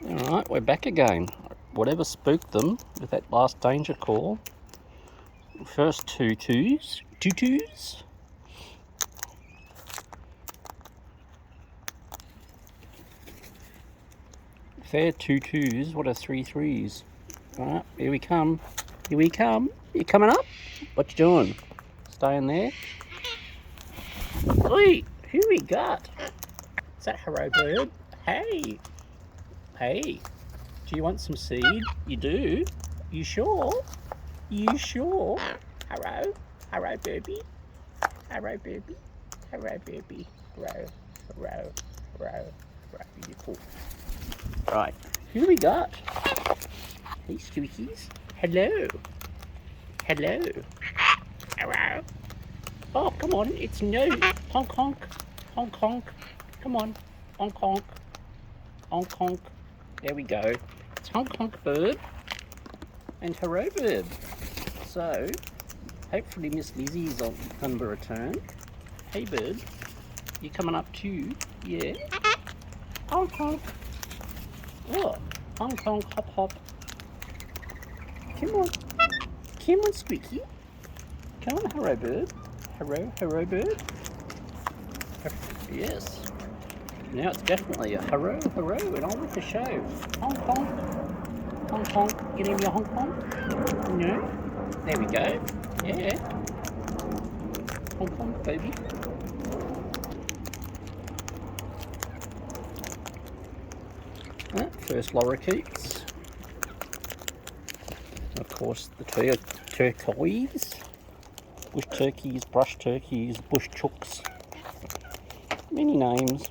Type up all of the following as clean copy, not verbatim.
Alright, we're back again. Whatever spooked them with that last danger call. First tutus. Fair tutus, what are 3 3s? Alright, here we come. Here we come. You coming up? What you doing? Staying there? Oi, who we got? Is that Haro Bird? Hey! Hey! Do you want some seed? You do? You sure? You sure? Haro? Haro Birdie? Haro Birdie? Haro Birdie? Haro. Beautiful. Right, who we got? Hey, squeakies. Hello. Hello. Hello. Oh, come on, it's no. Honk honk. Honk honk. Come on. Honk honk. Honk honk. There we go. It's Honk Honk Bird and Haro Bird. So, hopefully Miss Lizzie's on the return. Hey Bird, you coming up too? Yeah? Honk honk. Oh, honk honk, hop hop. Come on. Come on, Squeaky. Come on, Haro Bird. Haro Bird. Yes. Now it's definitely a haro, and on with the show. Honk honk. Honk honk. Get in your honk honk. No. There we go. Yeah. Honk honk, baby. First lorikeets. Of course, the turkeys. Bush turkeys, brush turkeys, bush chooks. Many names.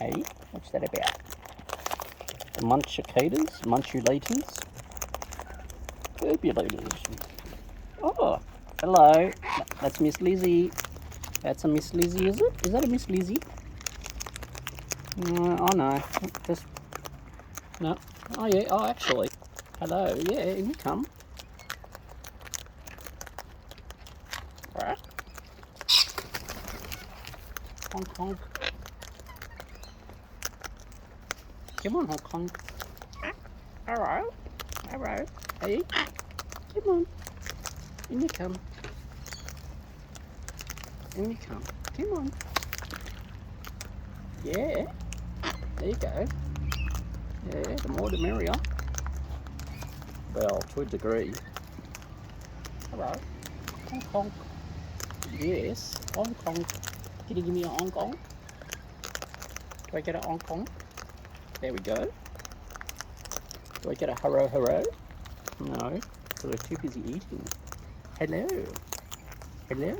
Hey, what's that about? The munchulators, burbulators. Oh, hello. That's Miss Lizzie. That's a Miss Lizzie, is it? Is that a Miss Lizzie? Oh no, just no. Oh yeah. Oh, actually, hello. Yeah, here you come. Right. Honk honk. Come on, Hong Kong. Hello. Hello. Hey. Come on. In you come. In you come. Come on. Yeah. There you go. Yeah, the more the merrier. Well, to a degree. Hello. Hong Kong. Yes. Hong Kong. Can you give me a Hong Kong? Do I get a Hong Kong? There we go. Do I get a haro? No, because I'm too busy eating. Hello. Hello.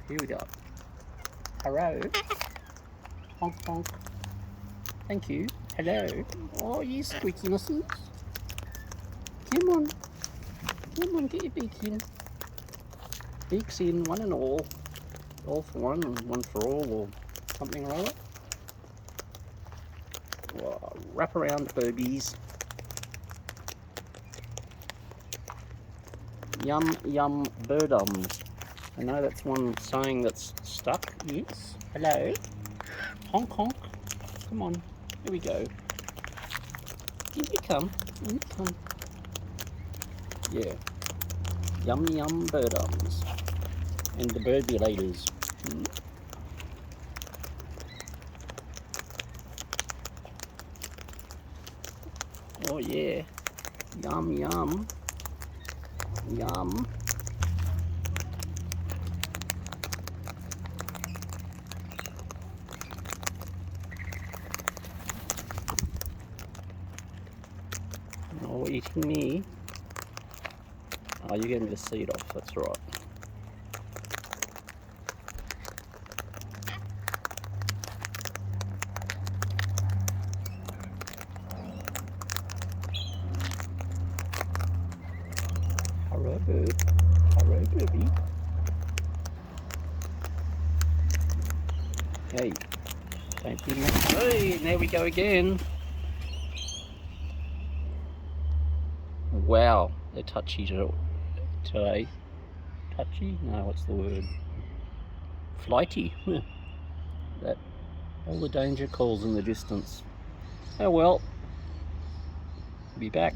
Here we go. Haro. Honk honk. Thank you. Hello. Oh, you squeakinesses. Come on. Come on, get your beak in. Beaks in, one and all. All for one and one for all, or something or other. Whoa, wrap around boobies. Yum yum birdums. I know that's one saying that's stuck. Yes. Hello. Honk honk. Come on. Here we go. Here you come. Here you come. Yeah. Yum yum birdums. And the burbulators. Oh yeah. Yum yum. Yum. Oh, eating me. Oh, you're getting the seed off, that's right. Haro bird. Haro birdie. Hey, don't be messy. Hey, there we go again. Wow, they're touchy today. Touchy? No, what's the word? Flighty. That all the danger calls in the distance. Oh well. Be back.